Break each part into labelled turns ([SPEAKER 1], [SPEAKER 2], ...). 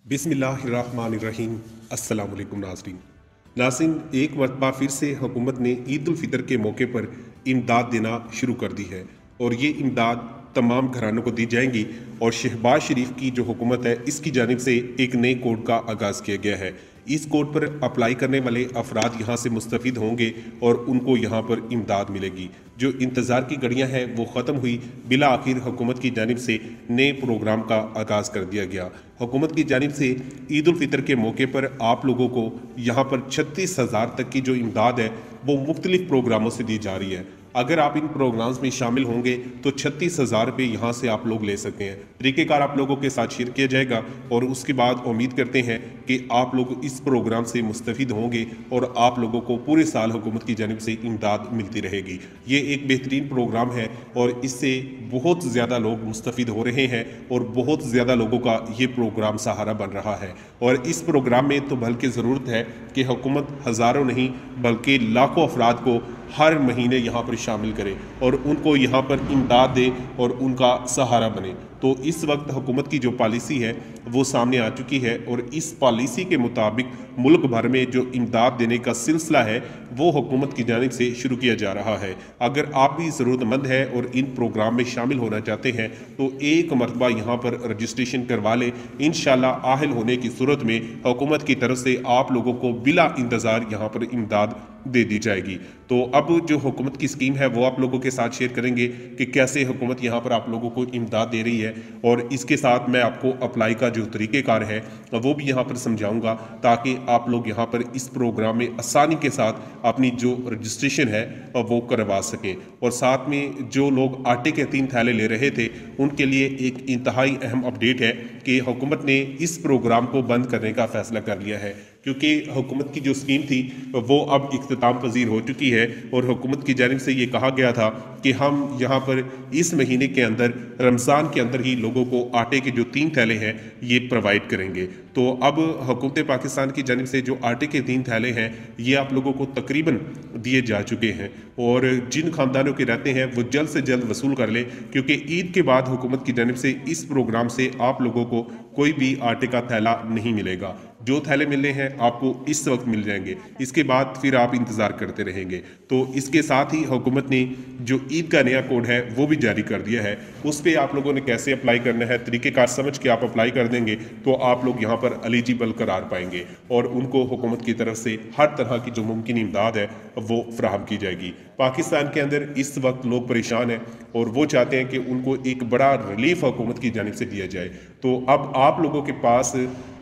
[SPEAKER 1] बिस्मिल्लाहिर्रहमानिर्रहीम। अस्सलाम वालेकुम नाज़रीन, एक मरतबा फिर से हुकूमत ने ईद उल फितर के मौके पर इमदाद देना शुरू कर दी है और ये इमदाद तमाम घरानों को दी जाएंगी। और शहबाज शरीफ की जो हुकूमत है इसकी जानिब से एक नए कोड का आगाज़ किया गया है। इस कोड पर अप्लाई करने वाले अफराद यहाँ से मुस्तफ़िद होंगे और उनको यहाँ पर इमदाद मिलेगी। जो इंतज़ार की घड़ियाँ हैं वो ख़त्म हुई, बिला आखिर हुकूमत की जानिब से नए प्रोग्राम का आगाज़ कर दिया गया। हुकूमत की जानिब से ईद उल फितर के मौके पर आप लोगों को यहाँ पर 36,000 तक की जो इमदाद है वो मुख्तलिफ प्रोग्रामों से दी जा रही है। अगर आप इन प्रोग्राम्स में शामिल होंगे तो 36,000 रुपये यहाँ से आप लोग ले सकते हैं। तरीक़ेकार आप लोगों के साथ शेयर किया जाएगा और उसके बाद उम्मीद करते हैं कि आप लोग इस प्रोग्राम से मुस्तफ़िद होंगे और आप लोगों को पूरे साल हुकूमत की जानिब से इमदाद मिलती रहेगी। ये एक बेहतरीन प्रोग्राम है और इससे बहुत ज़्यादा लोग मुस्तफ़िद हो रहे हैं और बहुत ज़्यादा लोगों का ये प्रोग्राम सहारा बन रहा है। और इस प्रोग्राम में तो बल्कि ज़रूरत है कि हुकूमत हज़ारों नहीं बल्कि लाखों अफराद को हर महीने यहाँ पर शामिल करे और उनको यहाँ पर इमदाद दे और उनका सहारा बने। तो इस वक्त हुकूमत की जो पॉलिसी है वो सामने आ चुकी है और इस पॉलिसी के मुताबिक मुल्क भर में जो इमदाद देने का सिलसिला है वो हुकूमत की जानिब से शुरू किया जा रहा है। अगर आप भी ज़रूरतमंद हैं और इन प्रोग्राम में शामिल होना चाहते हैं तो एक मरतबा यहाँ पर रजिस्ट्रेशन करवा लें। इंशाल्लाह आहिल होने की सूरत में हुकूमत की तरफ से आप लोगों को बिला इंतज़ार यहाँ पर इमदाद दे दी जाएगी। तो अब जो हुकूमत की स्कीम है वो आप लोगों के साथ शेयर करेंगे कि कैसे हुकूमत यहाँ पर आप लोगों को इमदाद दे रही है और इसके साथ मैं आपको अप्लाई का जो तरीक़ेकार है वो भी यहाँ पर समझाऊंगा ताकि आप लोग यहाँ पर इस प्रोग्राम में आसानी के साथ अपनी जो रजिस्ट्रेशन है वो करवा सकें। और साथ में जो लोग आटे के 3 थैले ले रहे थे उनके लिए एक इंतहाई अहम अपडेट है कि हुकूमत ने इस प्रोग्राम को बंद करने का फ़ैसला कर लिया है, क्योंकि हुकूमत की जो स्कीम थी वो अब इख्तिताम पजीर हो चुकी है और हुकूमत की जानिब से ये कहा गया था कि हम यहाँ पर इस महीने के अंदर रमज़ान के अंदर ही लोगों को आटे के जो 3 थैले हैं ये प्रोवाइड करेंगे। तो अब हुकूमत पाकिस्तान की जानिब से जो आटे के 3 थैले हैं ये आप लोगों को तकरीबन दिए जा चुके हैं और जिन ख़ानदानों के रहते हैं वो जल्द से जल्द वसूल कर लें, क्योंकि ईद के बाद हुकूमत की जानिब से इस प्रोग्राम से आप लोगों को कोई भी आटे का थैला नहीं मिलेगा। जो थैले मिलने हैं आपको इस वक्त मिल जाएंगे, इसके बाद फिर आप इंतज़ार करते रहेंगे। तो इसके साथ ही हुकूमत ने जो ईद का नया कोड है वो भी जारी कर दिया है। उस पर आप लोगों ने कैसे अप्लाई करना है तरीक़ेकार समझ के आप अप्लाई कर देंगे तो आप लोग यहाँ पर एलिजिबल करार पाएंगे और उनको हुकूमत की तरफ से हर तरह की जो मुमकिन इमदाद है वो फराहम की जाएगी। पाकिस्तान के अंदर इस वक्त लोग परेशान हैं और वो चाहते हैं कि उनको एक बड़ा रिलीफ हुकूमत की जानिब से दिया जाए। तो अब आप लोगों के पास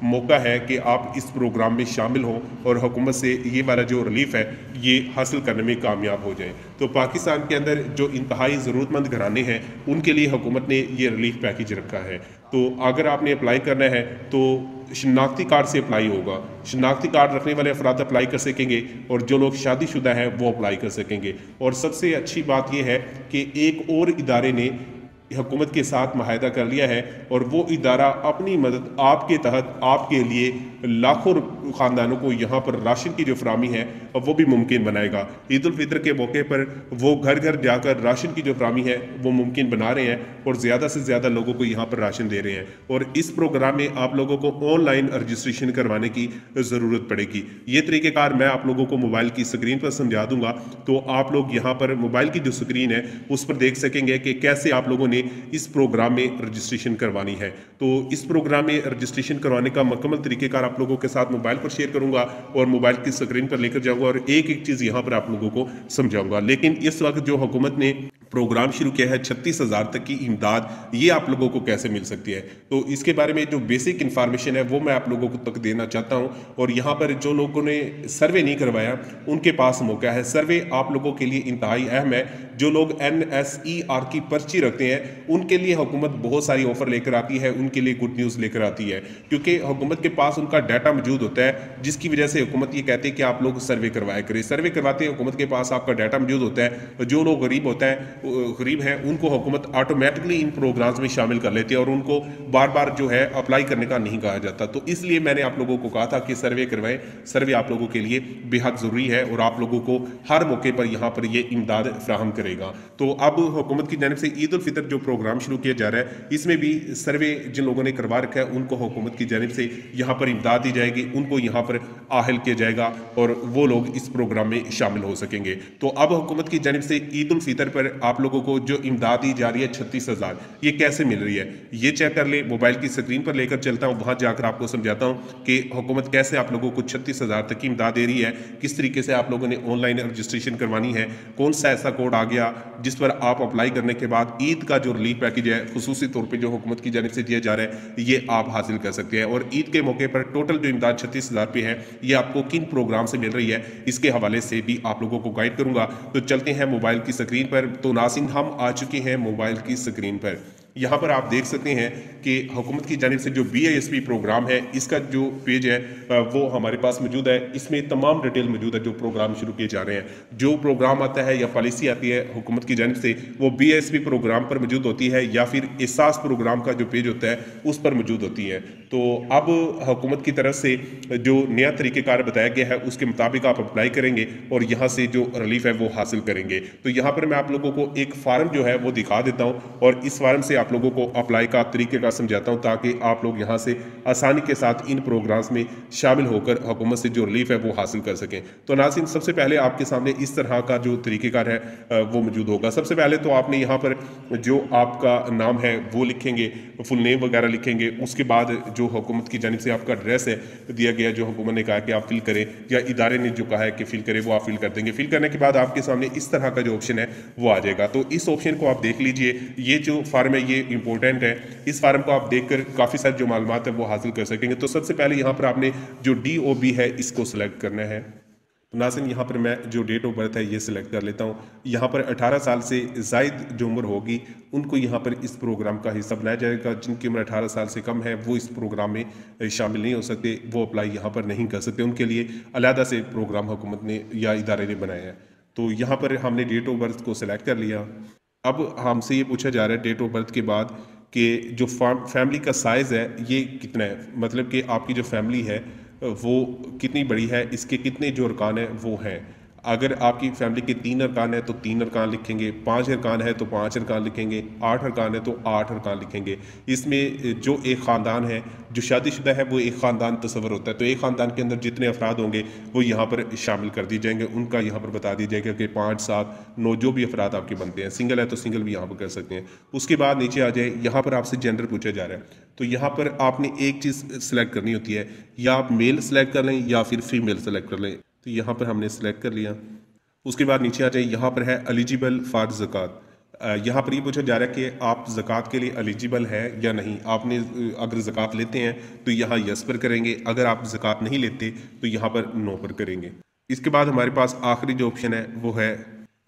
[SPEAKER 1] मौका है कि आप इस प्रोग्राम में शामिल हों और हुकूमत से ये वाला जो रिलीफ है ये हासिल करने में कामयाब हो जाए। तो पाकिस्तान के अंदर जो इंतहाई ज़रूरतमंद घराने हैं उनके लिए हुकूमत ने ये रिलीफ पैकेज रखा है। तो अगर आपने अप्लाई करना है तो शनाख्ती कार्ड से अप्लाई होगा। शनाख्ती कार्ड रखने वाले अफराद अप्लाई कर सकेंगे और जो लोग शादीशुदा हैं वो अप्लाई कर सकेंगे। और सबसे अच्छी बात यह है कि एक और इदारे ने हुकूमत के साथ माहिदा कर लिया है और वो इदारा अपनी मदद आपके तहत आपके लिए लाखों ख़ानदानों को यहाँ पर राशन की जो फराहमी है वो भी मुमकिन बनाएगा। ईद उल फितर के मौके पर वो घर घर जाकर राशन की जो फराहमी है वो मुमकिन बना रहे हैं और ज़्यादा से ज़्यादा लोगों को यहाँ पर राशन दे रहे हैं। और इस प्रोग्राम में आप लोगों को ऑनलाइन रजिस्ट्रेशन करवाने की ज़रूरत पड़ेगी। ये तरीक़ेकार मैं आप लोगों को मोबाइल की स्क्रीन पर समझा दूँगा, तो आप लोग यहाँ पर मोबाइल की जो स्क्रीन है उस पर देख सकेंगे कि कैसे आप लोगों ने इस प्रोग्राम में रजिस्ट्रेशन करवानी है। तो इस प्रोग्राम में रजिस्ट्रेशन करवाने का मुकम्मल तरीक़ेकार आप लोगों के साथ मोबाइल पर शेयर करूंगा और मोबाइल की स्क्रीन पर लेकर जाऊंगा और एक एक चीज़ यहाँ पर आप लोगों को समझाऊंगा। लेकिन इस वक्त जो हुकूमत ने प्रोग्राम शुरू किया है 36,000 तक की इमदाद, ये आप लोगों को कैसे मिल सकती है तो इसके बारे में जो बेसिक इन्फॉर्मेशन है वो मैं आप लोगों को तक देना चाहता हूँ। और यहाँ पर जो लोगों ने सर्वे नहीं करवाया उनके पास मौका है। सर्वे आप लोगों के लिए इंतहाई अहम है। जो लोग NSER की पर्ची रखते हैं उनके लिए हुकूमत बहुत सारी ऑफर लेकर आती है, उनके लिए गुड न्यूज़ लेकर आती है, क्योंकि हुकूमत के पास उनका डाटा मौजूद होता है जिसकी वजह से हुकूमत ये कहती है कि आप लोग सर्वे करवाया करें। सर्वे करवाते हैं हुकूमत के पास आपका डाटा मौजूद होता है। जो लोग गरीब होता है गरीब हैं उनको हुकूमत ऑटोमेटिकली इन प्रोग्राम्स में शामिल कर लेती है और उनको बार बार जो है अप्लाई करने का नहीं कहा जाता। तो इसलिए मैंने आप लोगों को कहा था कि सर्वे करवाएं, सर्वे आप लोगों के लिए बेहद ज़रूरी है और आप लोगों को हर मौके पर यहाँ पर ये इमदाद फ्राहम करेगा। तो अब हुकूमत की जानिब से ईद उल फितर जो प्रोग्राम शुरू किया जा रहा है, इसमें भी सर्वे जिन लोगों ने करवा रखा है उनको हुकूमत की जानिब से यहाँ पर इमदाद दी जाएगी, उनको यहाँ पर आहल किया जाएगा और वो लोग इस प्रोग्राम में शामिल हो सकेंगे। तो अब हुकूमत की जानिब से ईद उल फितर पर आप लोगों को जो इमदाद दी जा रही है 36,000, ये कैसे मिल रही है ये चेक कर ले। मोबाइल की स्क्रीन पर लेकर चलता हूँ, वहाँ जाकर आपको समझाता हूँ कि हुकूमत कैसे आप लोगों को 36,000 तक की इमदाद दे रही है, किस तरीके से आप लोगों ने ऑनलाइन रजिस्ट्रेशन करवानी है, कौन सा ऐसा कोड आ गया जिस पर आप अप्लाई करने के बाद ईद का जो रिलीफ पैकेज है खुसूसी तौर पर जो हुकूमत की जानिब से दिया जा रहा है ये आप हासिल कर सकते हैं। और ईद के मौके पर टोटल जो इमदाद 36,000 पे है ये आपको किन प्रोग्राम से मिल रही है इसके हवाले से भी आप लोगों को गाइड करूंगा। तो चलते हैं मोबाइल की स्क्रीन पर। तो नाज़रीन हम आ चुके हैं मोबाइल की स्क्रीन पर। यहाँ पर आप देख सकते हैं कि हुकूमत की जानिब से जो BISP प्रोग्राम है इसका जो पेज है वो हमारे पास मौजूद है। इसमें तमाम डिटेल मौजूद है जो प्रोग्राम शुरू किए जा रहे हैं। जो प्रोग्राम आता है या पॉलिसी आती है हुकूमत की जानिब से वो BISP प्रोग्राम पर मौजूद होती है या फिर एहसास प्रोग्राम का जो पेज होता है उस पर मौजूद होती है। तो अब हुकूमत की तरफ से जो नया तरीक़ेकार बताया गया है उसके मुताबिक आप अप्लाई करेंगे और यहाँ से जो रिलीफ है वो हासिल करेंगे। तो यहाँ पर मैं आप लोगों को एक फार्म जो है वो दिखा देता हूँ और इस फार्म से आप लोगों को अप्लाई का तरीके का समझाता हूं ताकि आप लोग यहां से आसानी के साथ इन प्रोग्राम्स में शामिल होकर हुकूमत से जो रिलीफ है वो हासिल कर सकें। तो नाज़रीन सबसे पहले आपके सामने इस तरह का जो तरीक़ेकार है वो मौजूद होगा। सबसे पहले तो आपने यहाँ पर जो आपका नाम है वो लिखेंगे, फुल नेम वगैरह लिखेंगे। उसके बाद जो हुकूमत की जानिब से आपका एड्रेस है दिया गया जो हुकूमत ने कहा कि आप फिल करें या इदारे ने जो कहा है कि फिल करें वो आप फिल कर देंगे। फिल करने के बाद आपके सामने इस तरह का जो ऑप्शन है वो आ जाएगा। तो इस ऑप्शन को आप देख लीजिए, ये जो फार्म है ये इंपॉर्टेंट है। इस फार्म को आप देखकर काफ़ी सारी जो मालूमात है वो हासिल कर सकेंगे। तो सबसे पहले यहाँ पर आपने जो DOB है इसको सिलेक्ट करना है। तो नाज़रीन यहाँ पर मैं जो डेट ऑफ बर्थ है ये सिलेक्ट कर लेता हूँ। यहाँ पर 18 साल से ज़ायद जो उम्र होगी उनको यहाँ पर इस प्रोग्राम का हिस्सा बनाया जाएगा। जिनकी उम्र 18 साल से कम है वो इस प्रोग्राम में शामिल नहीं हो सकते, वो अप्लाई यहाँ पर नहीं कर सकते। उनके लिए अलहदा से प्रोग्राम हुकूमत ने या इदारे ने बनाया है। तो यहाँ पर हमने डेट ऑफ बर्थ को सिलेक्ट कर लिया। अब हमसे ये पूछा जा रहा है डेट ऑफ बर्थ के बाद कि जो फैमिली का साइज़ है ये कितना है, मतलब कि आपकी जो फैमिली है वो कितनी बड़ी है, इसके कितने जो अरकान हैं वो हैं। अगर आपकी फैमिली के 3 अरकान है तो 3 अरकान लिखेंगे, 5 अरकान है तो 5 अरकान लिखेंगे, 8 अरकान है तो 8 अरकान लिखेंगे। इसमें जो एक ख़ानदान है जो शादीशुदा है वो एक ख़ानदान तस्वर होता है। तो एक ख़ानदान के अंदर जितने अफराद होंगे वो यहाँ पर शामिल कर दिए जाएंगे, उनका यहाँ पर बता दिया जाएगा कि 5, 7, 9 जो भी अफराद आपके बनते हैं। सिंगल है तो सिंगल भी यहाँ पर कर सकते हैं। उसके बाद नीचे आ जाए, यहाँ पर आपसे जेंडर पूछा जा रहा है। तो यहाँ पर आपने एक चीज़ सेलेक्ट करनी होती है, या आप मेल सेलेक्ट कर लें या फिर फीमेल सेलेक्ट कर लें। तो यहाँ पर हमने सेलेक्ट कर लिया। उसके बाद नीचे आ जाए, यहाँ पर है एलिजिबल फॉर ज़कात। यहाँ पर ये पूछा जा रहा है कि आप ज़कात के लिए एलिजिबल है या नहीं। आपने अगर ज़कात लेते हैं तो यहाँ यस पर करेंगे, अगर आप ज़कात नहीं लेते तो यहाँ पर नो पर करेंगे। इसके बाद हमारे पास आखिरी जो ऑप्शन है वो है,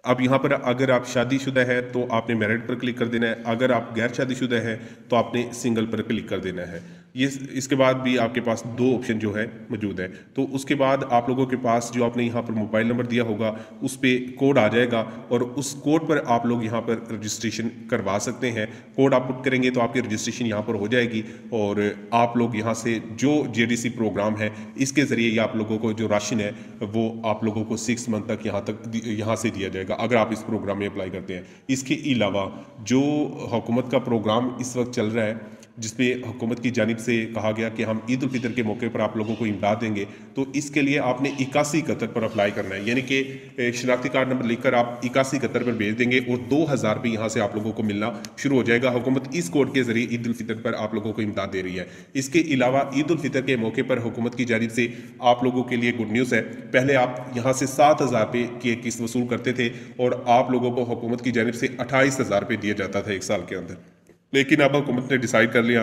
[SPEAKER 1] अब यहाँ पर अगर आप शादीशुदा है तो आपने मैरिड पर क्लिक कर देना है, अगर आप गैर शादीशुदा है तो आपने सिंगल पर क्लिक कर देना है। ये इसके बाद भी आपके पास 2 ऑप्शन जो है मौजूद है। तो उसके बाद आप लोगों के पास जो आपने यहाँ पर मोबाइल नंबर दिया होगा उस पर कोड आ जाएगा और उस कोड पर आप लोग यहाँ पर रजिस्ट्रेशन करवा सकते हैं। कोड आप पुट करेंगे तो आपकी रजिस्ट्रेशन यहाँ पर हो जाएगी और आप लोग यहाँ से जो JDC प्रोग्राम है इसके ज़रिए आप लोगों को जो राशन है वो आप लोगों को 6 मंथ तक यहाँ से दिया जाएगा अगर आप इस प्रोग्राम में अप्लाई करते हैं। इसके अलावा जो हुकूमत का प्रोग्राम इस वक्त चल रहा है जिसमें हुकूमत की जानिब से कहा गया कि हम ईद उल फितर के मौके पर आप लोगों को इमदाद देंगे, तो इसके लिए आपने 8171 पर अप्लाई करना है। यानी कि शनाख्ती कार्ड नंबर लिखकर आप 8171 पर भेज देंगे और 2000 रुपये यहाँ से आप लोगों को मिलना शुरू हो जाएगा। हुकूमत इस कोड के जरिए ईद उल फितर पर आप लोगों को इमदाद दे रही है। इसके अलावा ईद उल फितर के मौके पर हुकूमत की जानिब से आप लोगों के लिए गुड न्यूज़ है। पहले आप यहाँ से 7000 रुपये की एक किस्त वसूल करते थे और आप लोगों को हुकूमत की जानिब से 28000 रुपये दिया जाता था 1 साल के अंदर। लेकिन अब हुकूमत ने डिसाइड कर लिया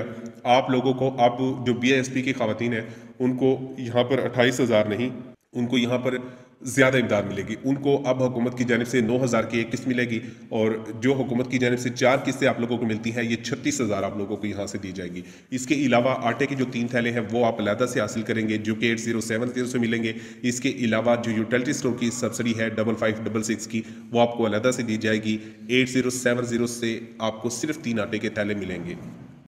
[SPEAKER 1] आप लोगों को, अब जो BISP की ख़वातीन हैं उनको यहाँ पर 28,000 नहीं, उनको यहाँ पर ज़्यादा इमदाद मिलेगी। उनको अब हुकूमत की जानिब से 9,000 की एक किस्त मिलेगी, और जो हुकूमत की जानिब से 4 किस्तें आप लोगों को मिलती हैं, ये 36,000 आप लोगों को यहाँ से दी जाएगी। इसके अलावा आटे के जो 3 थैले हैं वो आप अलहदा से हासिल करेंगे, जो कि 8070 से मिलेंगे। इसके अलावा जो यूटिलिटी स्टोर की सब्सिडी है 5566 की, वो आपको अलहदा से दी जाएगी। 8070 से आपको सिर्फ 3 आटे के थैले मिलेंगे।